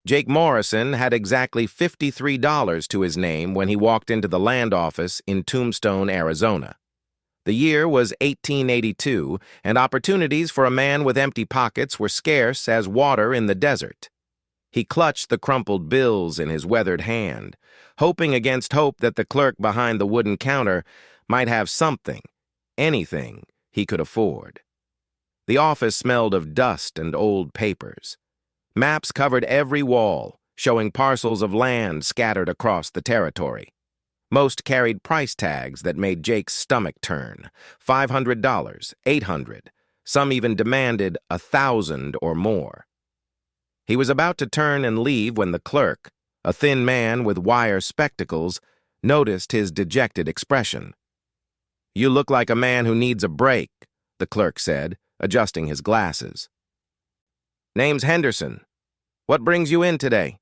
Jake Morrison had exactly $53 to his name when he walked into the land office in Tombstone, Arizona. The year was 1882, and opportunities for a man with empty pockets were scarce as water in the desert. He clutched the crumpled bills in his weathered hand, hoping against hope that the clerk behind the wooden counter might have something, anything, he could afford. The office smelled of dust and old papers. Maps covered every wall, showing parcels of land scattered across the territory. Most carried price tags that made Jake's stomach turn. $500, $800. Some even demanded $1,000 or more. He was about to turn and leave when the clerk, a thin man with wire spectacles, noticed his dejected expression. "You look like a man who needs a break," the clerk said, adjusting his glasses. "Name's Henderson. What brings you in today?"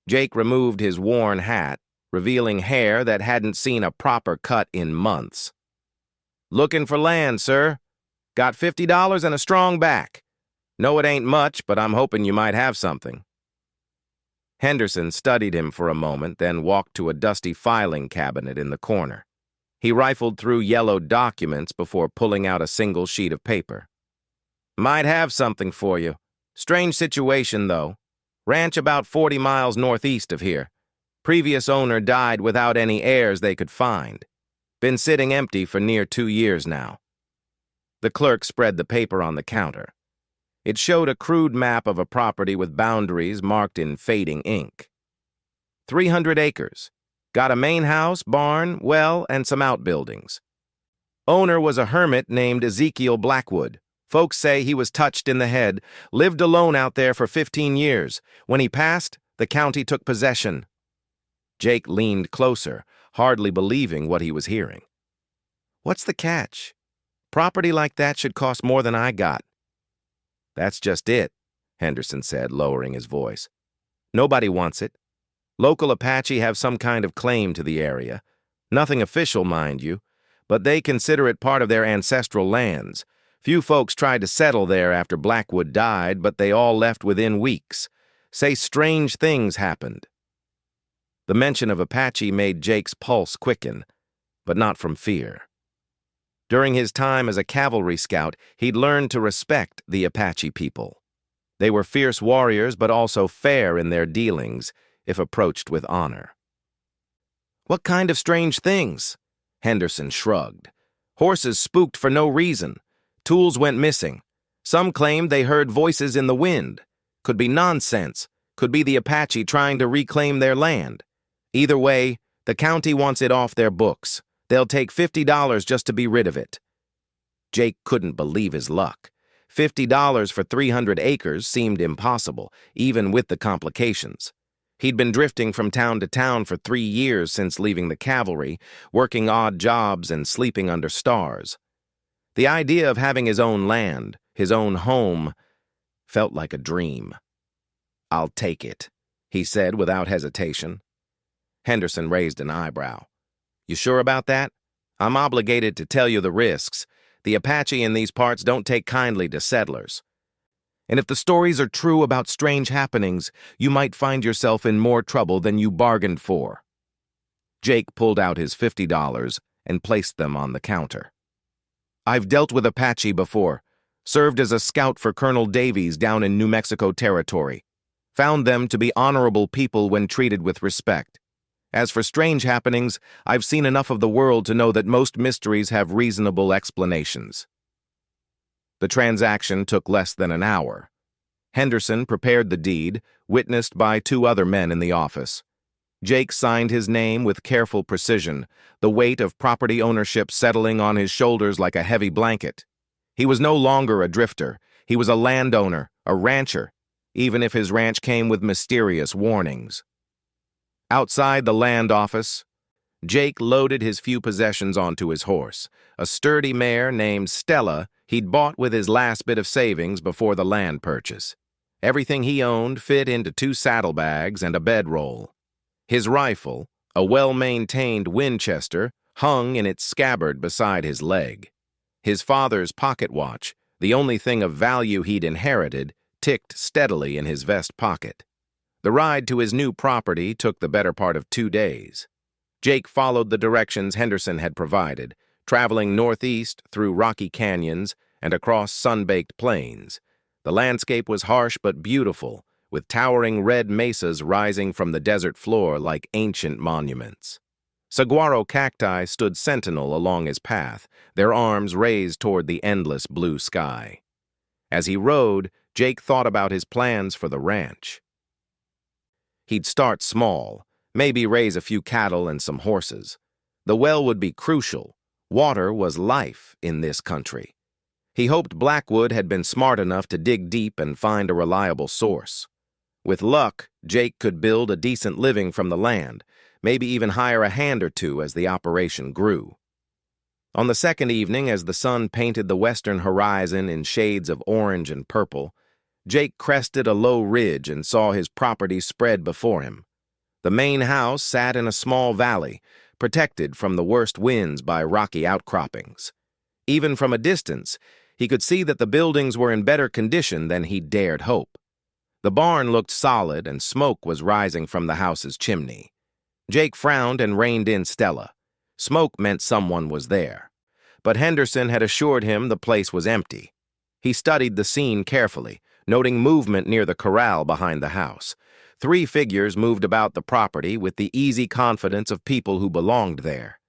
Jake removed his worn hat, revealing hair that hadn't seen a proper cut in months. "Looking for land, sir. Got $50 and a strong back. Know it ain't much, but I'm hoping you might have something." Henderson studied him for a moment, then walked to a dusty filing cabinet in the corner. He rifled through yellowed documents before pulling out a single sheet of paper. "Might have something for you. Strange situation, though. Ranch about 40 miles northeast of here. Previous owner died without any heirs they could find. Been sitting empty for near 2 years now." The clerk spread the paper on the counter. It showed a crude map of a property with boundaries marked in fading ink. 300 acres. Got a main house, barn, well, and some outbuildings. Owner was a hermit named Ezekiel Blackwood. Folks say he was touched in the head, lived alone out there for 15 years. When he passed, the county took possession. Jake leaned closer, hardly believing what he was hearing. "What's the catch? Property like that should cost more than I got." "That's just it," Henderson said, lowering his voice. "Nobody wants it. Local Apache have some kind of claim to the area. Nothing official, mind you, but they consider it part of their ancestral lands. Few folks tried to settle there after Blackwood died, but they all left within weeks. Say strange things happened." The mention of Apache made Jake's pulse quicken, but not from fear. During his time as a cavalry scout, he'd learned to respect the Apache people. They were fierce warriors, but also fair in their dealings, if approached with honor. "What kind of strange things?" Henderson shrugged. "Horses spooked for no reason. Tools went missing. Some claimed they heard voices in the wind. Could be nonsense. Could be the Apache trying to reclaim their land. Either way, the county wants it off their books. They'll take $50 just to be rid of it." Jake couldn't believe his luck. $50 for 300 acres seemed impossible, even with the complications. He'd been drifting from town to town for 3 years since leaving the cavalry, working odd jobs and sleeping under stars. The idea of having his own land, his own home, felt like a dream. "I'll take it," he said without hesitation. Henderson raised an eyebrow. "You sure about that? I'm obligated to tell you the risks. The Apache in these parts don't take kindly to settlers. And if the stories are true about strange happenings, you might find yourself in more trouble than you bargained for." Jake pulled out his $50 and placed them on the counter. "I've dealt with Apache before. Served as a scout for Colonel Davies down in New Mexico Territory. Found them to be honorable people when treated with respect. As for strange happenings, I've seen enough of the world to know that most mysteries have reasonable explanations." The transaction took less than an hour. Henderson prepared the deed, witnessed by 2 other men in the office. Jake signed his name with careful precision, the weight of property ownership settling on his shoulders like a heavy blanket. He was no longer a drifter. He was a landowner, a rancher, even if his ranch came with mysterious warnings. Outside the land office, Jake loaded his few possessions onto his horse, a sturdy mare named Stella he'd bought with his last bit of savings before the land purchase. Everything he owned fit into 2 saddlebags and a bedroll. His rifle, a well-maintained Winchester, hung in its scabbard beside his leg. His father's pocket watch, the only thing of value he'd inherited, ticked steadily in his vest pocket. The ride to his new property took the better part of 2 days. Jake followed the directions Henderson had provided, traveling northeast through rocky canyons and across sun-baked plains. The landscape was harsh but beautiful, with towering red mesas rising from the desert floor like ancient monuments. Saguaro cacti stood sentinel along his path, their arms raised toward the endless blue sky. As he rode, Jake thought about his plans for the ranch. He'd start small, maybe raise a few cattle and some horses. The well would be crucial. Water was life in this country. He hoped Blackwood had been smart enough to dig deep and find a reliable source. With luck, Jake could build a decent living from the land, maybe even hire a hand or two as the operation grew. On the second evening, as the sun painted the western horizon in shades of orange and purple, Jake crested a low ridge and saw his property spread before him. The main house sat in a small valley, protected from the worst winds by rocky outcroppings. Even from a distance, he could see that the buildings were in better condition than he dared hope. The barn looked solid and smoke was rising from the house's chimney. Jake frowned and reined in Stella. Smoke meant someone was there. But Henderson had assured him the place was empty. He studied the scene carefully, noting movement near the corral behind the house. 3 figures moved about the property with the easy confidence of people who belonged there.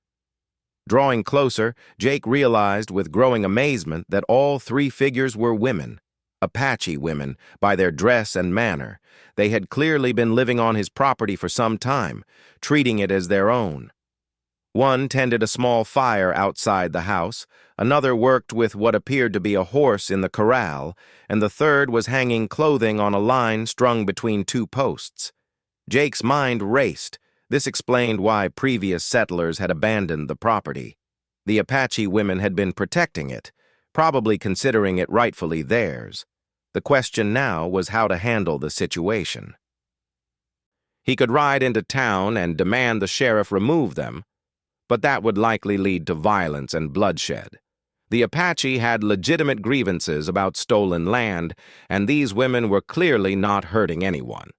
Drawing closer, Jake realized with growing amazement that all 3 figures were women. Apache women, by their dress and manner. They had clearly been living on his property for some time, treating it as their own. One tended a small fire outside the house, another worked with what appeared to be a horse in the corral, and the third was hanging clothing on a line strung between 2 posts. Jake's mind raced. This explained why previous settlers had abandoned the property. The Apache women had been protecting it, probably considering it rightfully theirs. The question now was how to handle the situation. He could ride into town and demand the sheriff remove them, but that would likely lead to violence and bloodshed. The Apache had legitimate grievances about stolen land, and these women were clearly not hurting anyone.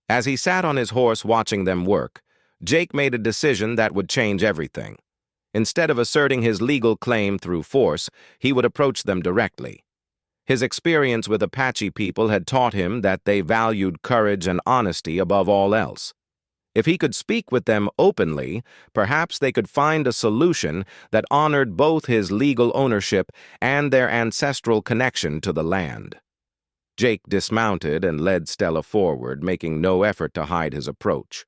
As he sat on his horse watching them work, Jake made a decision that would change everything. Instead of asserting his legal claim through force, he would approach them directly. His experience with Apache people had taught him that they valued courage and honesty above all else. If he could speak with them openly, perhaps they could find a solution that honored both his legal ownership and their ancestral connection to the land. Jake dismounted and led Stella forward, making no effort to hide his approach.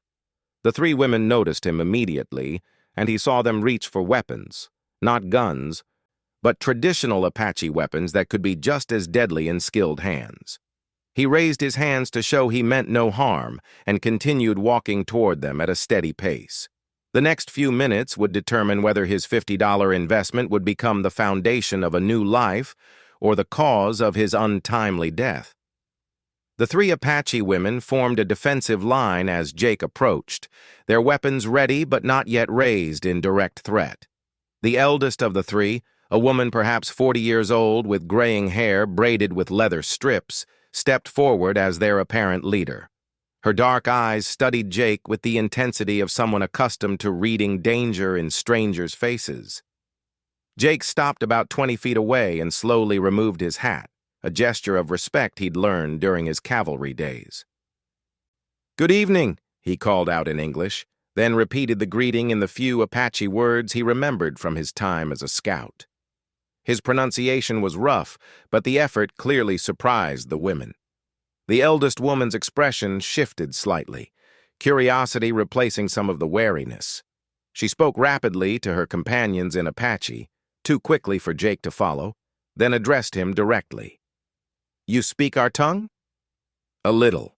The 3 women noticed him immediately, and he saw them reach for weapons, not guns, but traditional Apache weapons that could be just as deadly in skilled hands. He raised his hands to show he meant no harm and continued walking toward them at a steady pace. The next few minutes would determine whether his $50 investment would become the foundation of a new life or the cause of his untimely death. The 3 Apache women formed a defensive line as Jake approached, their weapons ready but not yet raised in direct threat. The eldest of the 3, a woman perhaps 40 years old with graying hair braided with leather strips, stepped forward as their apparent leader. Her dark eyes studied Jake with the intensity of someone accustomed to reading danger in strangers' faces. Jake stopped about 20 feet away and slowly removed his hat, a gesture of respect he'd learned during his cavalry days. "Good evening," he called out in English, then repeated the greeting in the few Apache words he remembered from his time as a scout. His pronunciation was rough, but the effort clearly surprised the women. The eldest woman's expression shifted slightly, curiosity replacing some of the wariness. She spoke rapidly to her companions in Apache, too quickly for Jake to follow, then addressed him directly. "You speak our tongue?" "A little,"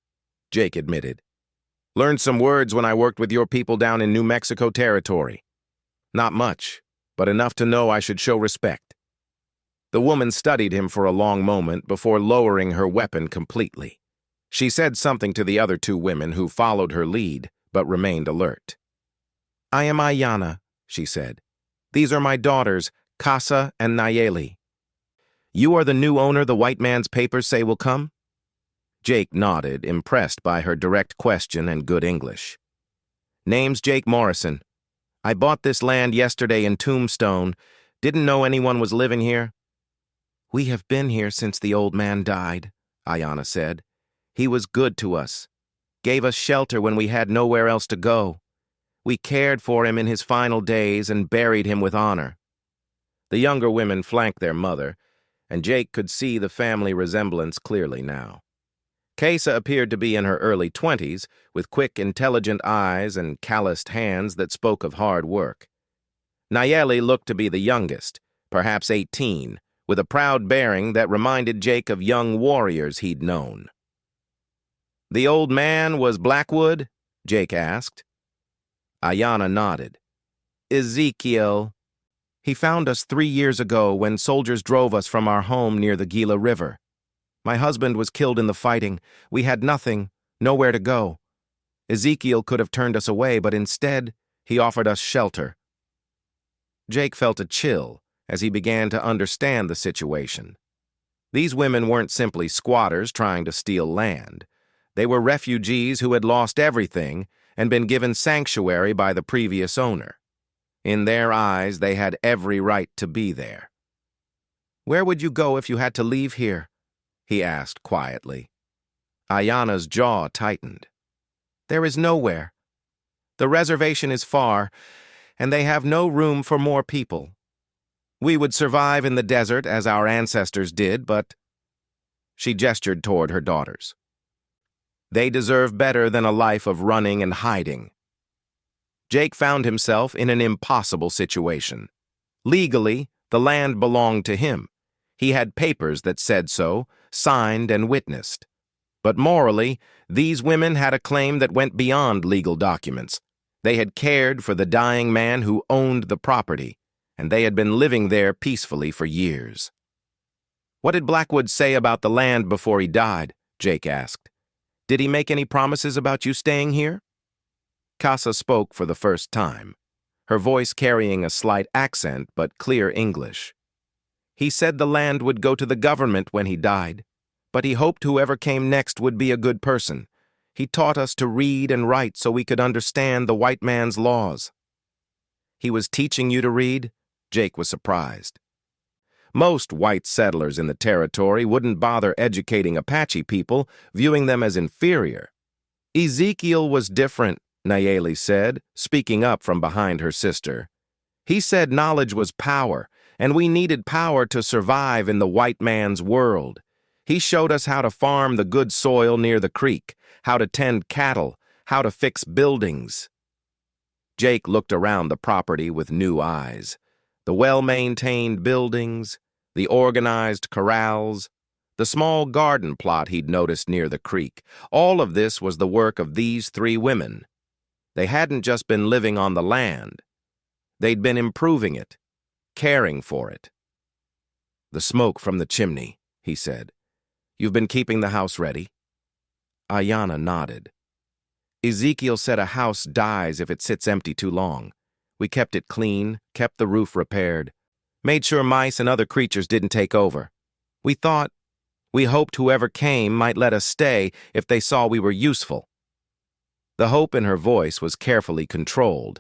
Jake admitted. "Learned some words when I worked with your people down in New Mexico territory. Not much, but enough to know I should show respect." The woman studied him for a long moment before lowering her weapon completely. She said something to the other 2 women who followed her lead, but remained alert. "I am Ayanna," she said. "These are my daughters, Casa and Nayeli. You are the new owner the white man's papers say will come?" Jake nodded, impressed by her direct question and good English. Name's Jake Morrison. I bought this land yesterday in Tombstone. Didn't know anyone was living here. We have been here since the old man died, Ayanna said. He was good to us. Gave us shelter when we had nowhere else to go. We cared for him in his final days and buried him with honor. The younger women flanked their mother, and Jake could see the family resemblance clearly now. Kesa appeared to be in her early 20s, with quick, intelligent eyes and calloused hands that spoke of hard work. Nayeli looked to be the youngest, perhaps 18, with a proud bearing that reminded Jake of young warriors he'd known. The old man was Blackwood? Jake asked. Ayanna nodded. Ezekiel. He found us 3 years ago when soldiers drove us from our home near the Gila River. My husband was killed in the fighting. We had nothing, nowhere to go. Ezekiel could have turned us away, but instead, he offered us shelter. Jake felt a chill as he began to understand the situation. These women weren't simply squatters trying to steal land. They were refugees who had lost everything and been given sanctuary by the previous owner. In their eyes, they had every right to be there. Where would you go if you had to leave here? He asked quietly. Ayanna's jaw tightened. There is nowhere. The reservation is far, and they have no room for more people. We would survive in the desert as our ancestors did, but... She gestured toward her daughters. They deserve better than a life of running and hiding. Jake found himself in an impossible situation. Legally, the land belonged to him. He had papers that said so, signed and witnessed. But morally, these women had a claim that went beyond legal documents. They had cared for the dying man who owned the property, and they had been living there peacefully for years. What did Blackwood say about the land before he died? Jake asked. Did he make any promises about you staying here? Casa spoke for the first time, her voice carrying a slight accent but clear English. He said the land would go to the government when he died, but he hoped whoever came next would be a good person. He taught us to read and write so we could understand the white man's laws. He was teaching you to read? Jake was surprised. Most white settlers in the territory wouldn't bother educating Apache people, viewing them as inferior. Ezekiel was different, Nayeli said, speaking up from behind her sister. He said knowledge was power, and we needed power to survive in the white man's world. He showed us how to farm the good soil near the creek, how to tend cattle, how to fix buildings. Jake looked around the property with new eyes. The well-maintained buildings, the organized corrals, the small garden plot he'd noticed near the creek. All of this was the work of these 3 women. They hadn't just been living on the land. They'd been improving it, caring for it. The smoke from the chimney, he said. You've been keeping the house ready? Ayanna nodded. Ezekiel said a house dies if it sits empty too long. We kept it clean, kept the roof repaired, made sure mice and other creatures didn't take over. We hoped whoever came might let us stay if they saw we were useful. The hope in her voice was carefully controlled,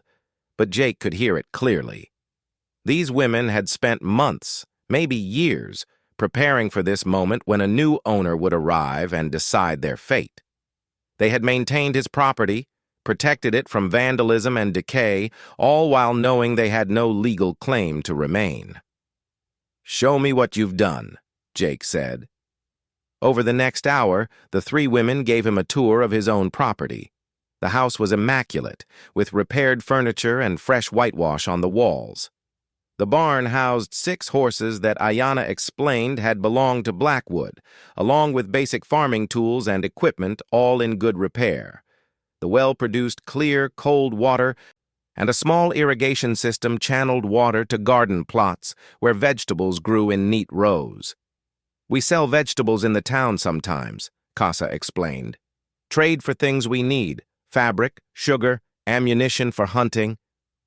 but Jake could hear it clearly. These women had spent months, maybe years, preparing for this moment when a new owner would arrive and decide their fate. They had maintained his property, protected it from vandalism and decay, all while knowing they had no legal claim to remain. Show me what you've done, Jake said. Over the next hour, the 3 women gave him a tour of his own property. The house was immaculate, with repaired furniture and fresh whitewash on the walls. The barn housed 6 horses that Ayanna explained had belonged to Blackwood, along with basic farming tools and equipment, all in good repair. The well-produced clear, cold water and a small irrigation system channeled water to garden plots where vegetables grew in neat rows. We sell vegetables in the town sometimes, Casa explained. Trade for things we need, fabric, sugar, ammunition for hunting.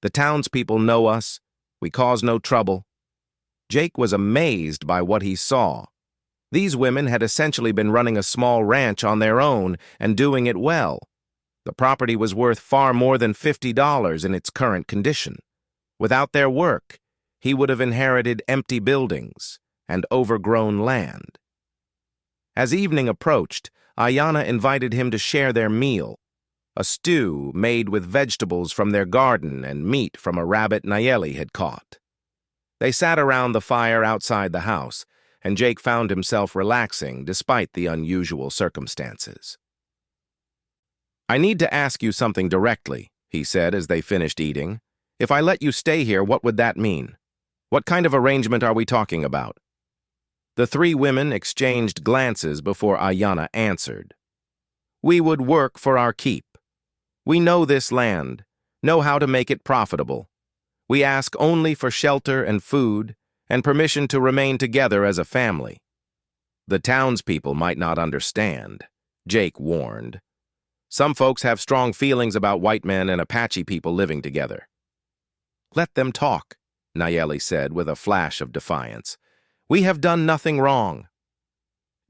The townspeople know us. We cause no trouble. Jake was amazed by what he saw. These women had essentially been running a small ranch on their own and doing it well. The property was worth far more than $50 in its current condition. Without their work, he would have inherited empty buildings and overgrown land. As evening approached, Ayanna invited him to share their meal, a stew made with vegetables from their garden and meat from a rabbit Nayeli had caught. They sat around the fire outside the house, and Jake found himself relaxing despite the unusual circumstances. "I need to ask you something directly," he said as they finished eating. "If I let you stay here, what would that mean? What kind of arrangement are we talking about?" The three women exchanged glances before Ayanna answered. "We would work for our keep. We know this land, know how to make it profitable. We ask only for shelter and food and permission to remain together as a family." "The townspeople might not understand," Jake warned. "Some folks have strong feelings about white men and Apache people living together." "Let them talk," Nayeli said with a flash of defiance. "We have done nothing wrong."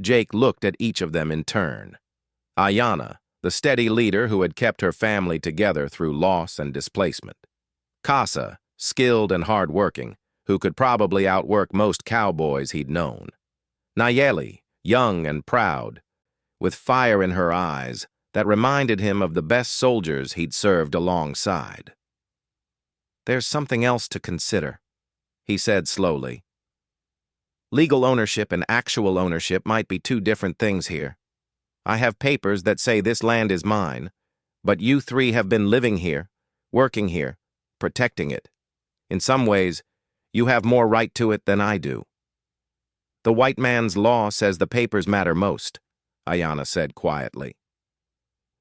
Jake looked at each of them in turn. Ayanna, the steady leader who had kept her family together through loss and displacement. Casa, skilled and hard-working, who could probably outwork most cowboys he'd known. Nayeli, young and proud, with fire in her eyes that reminded him of the best soldiers he'd served alongside. "There's something else to consider," he said slowly. "Legal ownership and actual ownership might be two different things here. I have papers that say this land is mine, but you three have been living here, working here, protecting it. In some ways, you have more right to it than I do." "The white man's law says the papers matter most," Ayanna said quietly.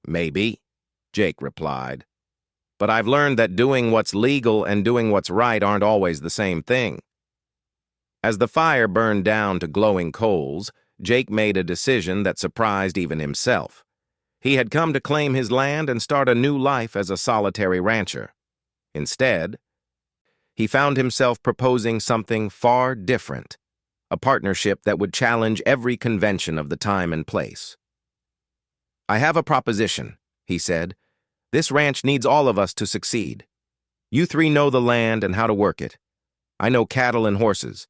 "Maybe," Jake replied. "But I've learned that doing what's legal and doing what's right aren't always the same thing." As the fire burned down to glowing coals, Jake made a decision that surprised even himself. He had come to claim his land and start a new life as a solitary rancher. Instead, he found himself proposing something far different, a partnership that would challenge every convention of the time and place. "I have a proposition," he said. "This ranch needs all of us to succeed. You three know the land and how to work it. I know cattle and horses,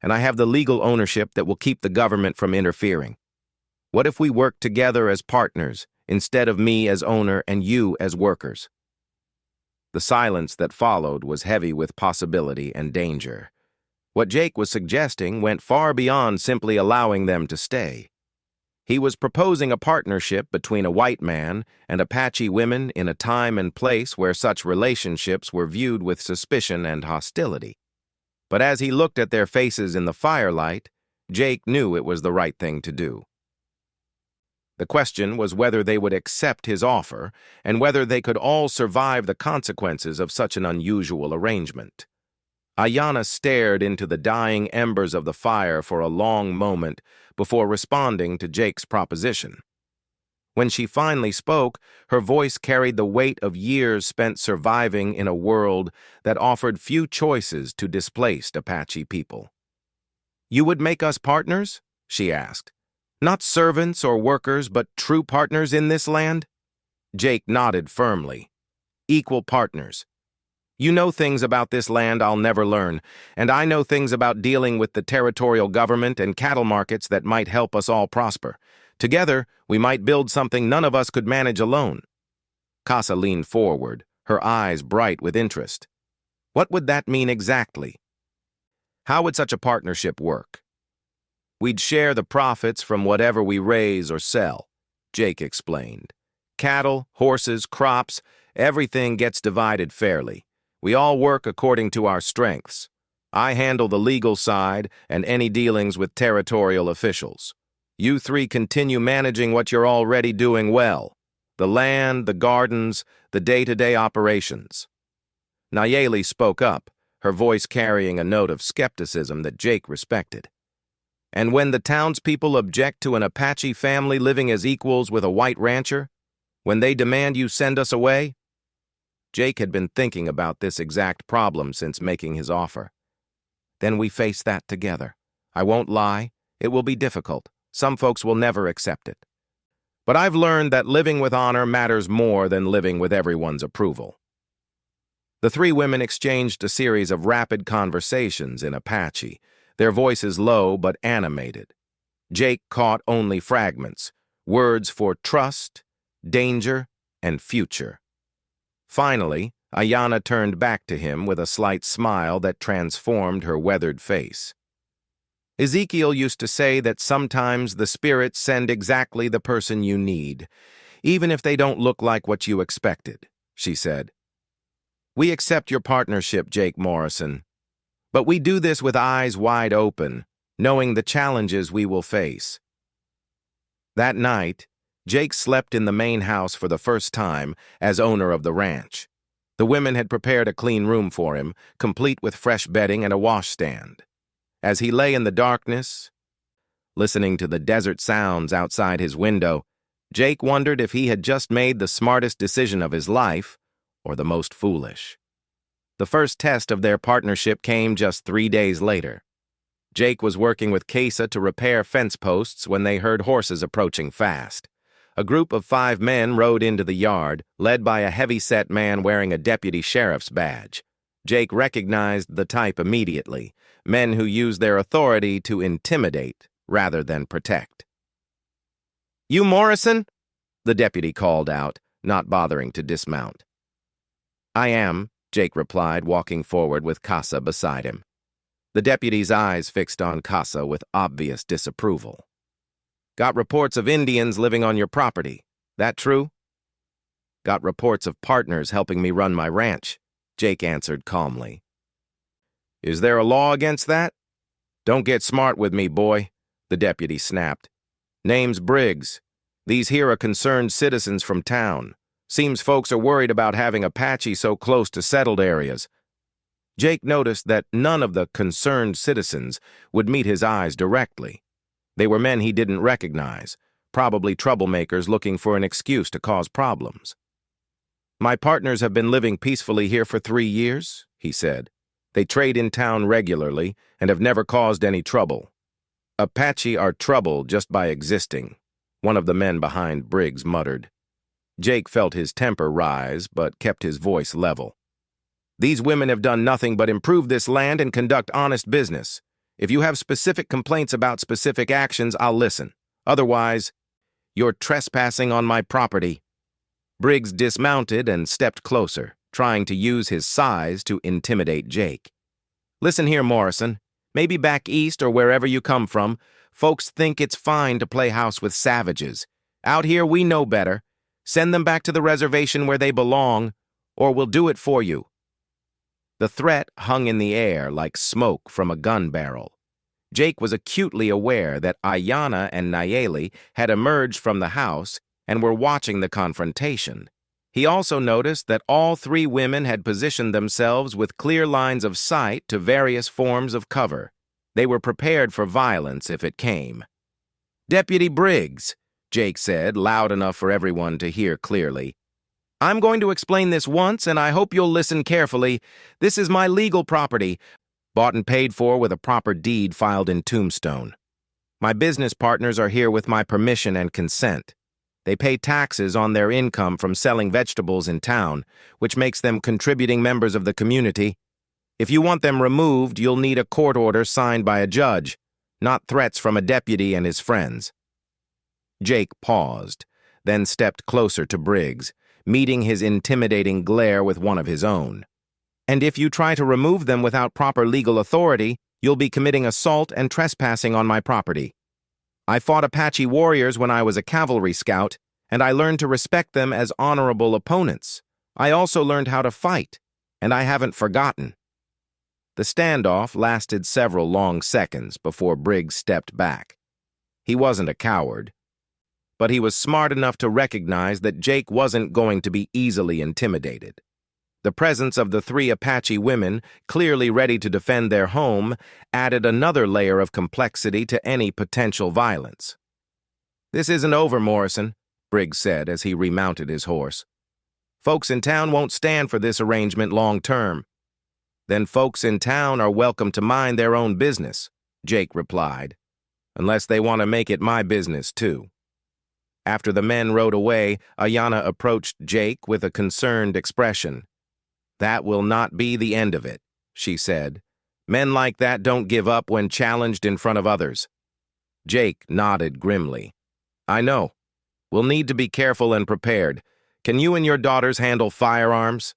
and I have the legal ownership that will keep the government from interfering. What if we work together as partners instead of me as owner and you as workers?" The silence that followed was heavy with possibility and danger. What Jake was suggesting went far beyond simply allowing them to stay. He was proposing a partnership between a white man and Apache women in a time and place where such relationships were viewed with suspicion and hostility. But as he looked at their faces in the firelight, Jake knew it was the right thing to do. The question was whether they would accept his offer and whether they could all survive the consequences of such an unusual arrangement. Ayanna stared into the dying embers of the fire for a long moment before responding to Jake's proposition. When she finally spoke, her voice carried the weight of years spent surviving in a world that offered few choices to displaced Apache people. "You would make us partners?" she asked. "Not servants or workers, but true partners in this land?" Jake nodded firmly. "Equal partners. You know things about this land I'll never learn, and I know things about dealing with the territorial government and cattle markets that might help us all prosper. Together, we might build something none of us could manage alone." Casa leaned forward, her eyes bright with interest. "What would that mean exactly? How would such a partnership work?" "We'd share the profits from whatever we raise or sell," Jake explained. "Cattle, horses, crops, everything gets divided fairly. We all work according to our strengths. I handle the legal side and any dealings with territorial officials. You three continue managing what you're already doing well: the land, the gardens, the day-to-day operations." Nayeli spoke up, her voice carrying a note of skepticism that Jake respected. "And when the townspeople object to an Apache family living as equals with a white rancher? When they demand you send us away?" Jake had been thinking about this exact problem since making his offer. "Then we face that together. I won't lie, It will be difficult. Some folks will never accept it. But I've learned that living with honor matters more than living with everyone's approval. The three women exchanged a series of rapid conversations in Apache, their voices low but animated. Jake caught only fragments, words for trust, danger, and future. Finally, Ayanna turned back to him with a slight smile that transformed her weathered face. Ezekiel used to say that sometimes the spirits send exactly the person you need, even if they don't look like what you expected, she said. We accept your partnership, Jake Morrison, but we do this with eyes wide open, knowing the challenges we will face. That night, Jake slept in the main house for the first time as owner of the ranch. The women had prepared a clean room for him, complete with fresh bedding and a washstand. As he lay in the darkness, listening to the desert sounds outside his window, Jake wondered if he had just made the smartest decision of his life or the most foolish. The first test of their partnership came just 3 days later. Jake was working with Kesa to repair fence posts when they heard horses approaching fast. A group of 5 men rode into the yard, led by a heavy-set man wearing a deputy sheriff's badge. Jake recognized the type immediately, men who use their authority to intimidate rather than protect. "You Morrison?" the deputy called out, not bothering to dismount. "I am," Jake replied, walking forward with Casa beside him. The deputy's eyes fixed on Casa with obvious disapproval. "Got reports of Indians living on your property. That true?" "Got reports of partners helping me run my ranch," Jake answered calmly. "Is there a law against that?" "Don't get smart with me, boy," the deputy snapped. "Name's Briggs. These here are concerned citizens from town. Seems folks are worried about having Apache so close to settled areas." Jake noticed that none of the concerned citizens would meet his eyes directly. They were men he didn't recognize, probably troublemakers looking for an excuse to cause problems. "My partners have been living peacefully here for 3 years," he said. "They trade in town regularly and have never caused any trouble." "Apache are trouble just by existing," one of the men behind Briggs muttered. Jake felt his temper rise, but kept his voice level. "These women have done nothing but improve this land and conduct honest business. If you have specific complaints about specific actions, I'll listen. Otherwise, you're trespassing on my property." Briggs dismounted and stepped closer, trying to use his size to intimidate Jake. "Listen here, Morrison. Maybe back east or wherever you come from, folks think it's fine to play house with savages. Out here, we know better. Send them back to the reservation where they belong, or we'll do it for you." The threat hung in the air like smoke from a gun barrel. Jake was acutely aware that Ayanna and Nayeli had emerged from the house and were watching the confrontation. He also noticed that all 3 women had positioned themselves with clear lines of sight to various forms of cover. They were prepared for violence if it came. "Deputy Briggs," Jake said, loud enough for everyone to hear clearly. "I'm going to explain this once, and I hope you'll listen carefully. This is my legal property, bought and paid for with a proper deed filed in Tombstone. My business partners are here with my permission and consent. They pay taxes on their income from selling vegetables in town, which makes them contributing members of the community. If you want them removed, you'll need a court order signed by a judge, not threats from a deputy and his friends." Jake paused, then stepped closer to Briggs, meeting his intimidating glare with one of his own. "And if you try to remove them without proper legal authority, you'll be committing assault and trespassing on my property. I fought Apache warriors when I was a cavalry scout, and I learned to respect them as honorable opponents. I also learned how to fight, and I haven't forgotten." The standoff lasted several long seconds before Briggs stepped back. He wasn't a coward, but he was smart enough to recognize that Jake wasn't going to be easily intimidated. The presence of the 3 Apache women, clearly ready to defend their home, added another layer of complexity to any potential violence. "This isn't over, Morrison," Briggs said as he remounted his horse. "Folks in town won't stand for this arrangement long term." "Then folks in town are welcome to mind their own business," Jake replied. unless they want to make it my business, too. After the men rode away, Ayanna approached Jake with a concerned expression. "That will not be the end of it," she said. "Men like that don't give up when challenged in front of others." Jake nodded grimly. "I know. We'll need to be careful and prepared. Can you and your daughters handle firearms?"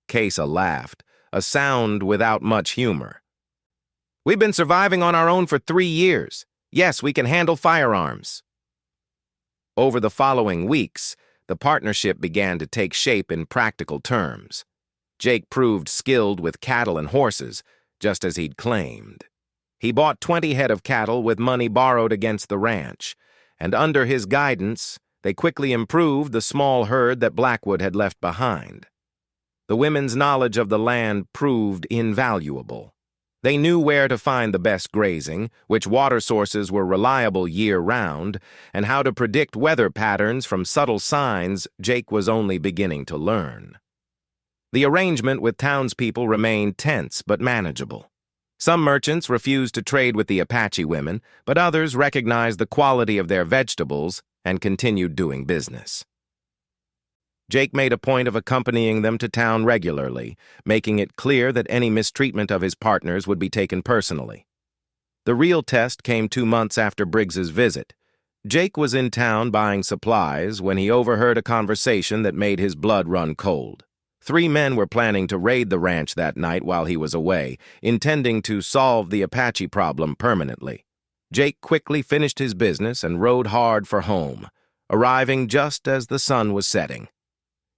Kesa laughed, a sound without much humor. "We've been surviving on our own for 3 years. Yes, we can handle firearms." Over the following weeks, the partnership began to take shape in practical terms. Jake proved skilled with cattle and horses, just as he'd claimed. He bought 20 head of cattle with money borrowed against the ranch, and under his guidance, they quickly improved the small herd that Blackwood had left behind. The women's knowledge of the land proved invaluable. They knew where to find the best grazing, which water sources were reliable year-round, and how to predict weather patterns from subtle signs Jake was only beginning to learn. The arrangement with townspeople remained tense but manageable. Some merchants refused to trade with the Apache women, but others recognized the quality of their vegetables and continued doing business. Jake made a point of accompanying them to town regularly, making it clear that any mistreatment of his partners would be taken personally. The real test came 2 months after Briggs's visit. Jake was in town buying supplies when he overheard a conversation that made his blood run cold. 3 men were planning to raid the ranch that night while he was away, intending to solve the Apache problem permanently. Jake quickly finished his business and rode hard for home, arriving just as the sun was setting.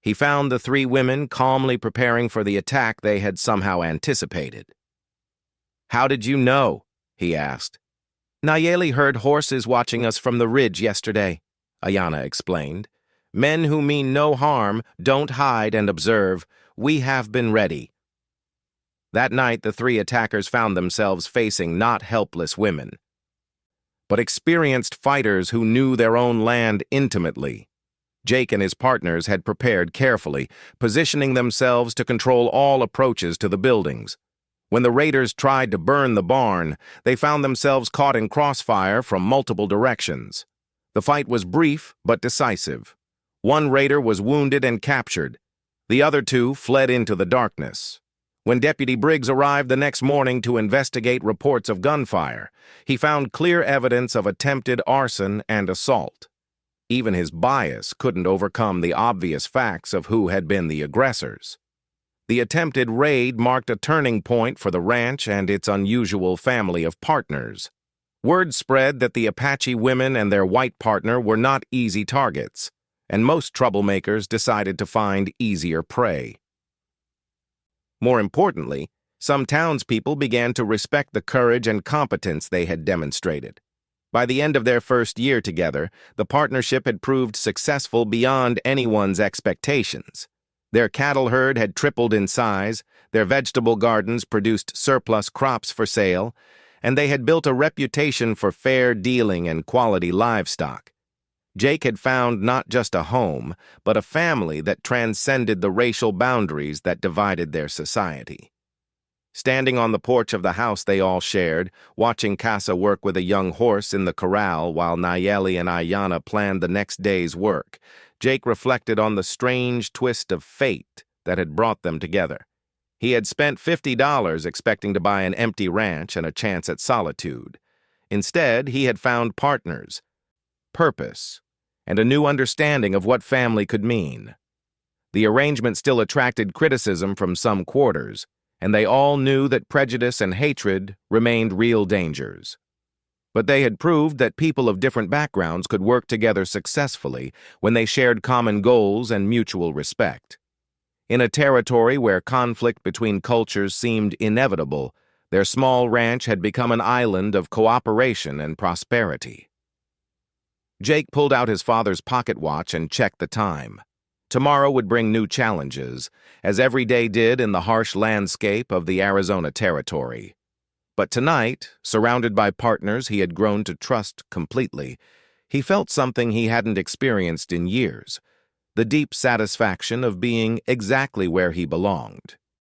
He found the 3 women calmly preparing for the attack they had somehow anticipated. "How did you know?" he asked. "Nayeli heard horses watching us from the ridge yesterday," Ayanna explained. "Men who mean no harm don't hide and observe. We have been ready." That night, the 3 attackers found themselves facing not helpless women, but experienced fighters who knew their own land intimately. Jake and his partners had prepared carefully, positioning themselves to control all approaches to the buildings. When the raiders tried to burn the barn, they found themselves caught in crossfire from multiple directions. The fight was brief but decisive. 1 raider was wounded and captured. The other 2 fled into the darkness. When Deputy Briggs arrived the next morning to investigate reports of gunfire, he found clear evidence of attempted arson and assault. Even his bias couldn't overcome the obvious facts of who had been the aggressors. The attempted raid marked a turning point for the ranch and its unusual family of partners. Word spread that the Apache women and their white partner were not easy targets, and most troublemakers decided to find easier prey. More importantly, some townspeople began to respect the courage and competence they had demonstrated. By the end of their first year together, the partnership had proved successful beyond anyone's expectations. Their cattle herd had tripled in size, their vegetable gardens produced surplus crops for sale, and they had built a reputation for fair dealing and quality livestock. Jake had found not just a home, but a family that transcended the racial boundaries that divided their society. Standing on the porch of the house they all shared, watching Casa work with a young horse in the corral while Nayeli and Ayanna planned the next day's work, Jake reflected on the strange twist of fate that had brought them together. He had spent $50 expecting to buy an empty ranch and a chance at solitude. Instead, he had found partners, purpose, and a new understanding of what family could mean. The arrangement still attracted criticism from some quarters, and they all knew that prejudice and hatred remained real dangers. But they had proved that people of different backgrounds could work together successfully when they shared common goals and mutual respect. In a territory where conflict between cultures seemed inevitable, their small ranch had become an island of cooperation and prosperity. Jake pulled out his father's pocket watch and checked the time. Tomorrow would bring new challenges, as every day did in the harsh landscape of the Arizona territory. But tonight, surrounded by partners he had grown to trust completely, he felt something he hadn't experienced in years, the deep satisfaction of being exactly where he belonged.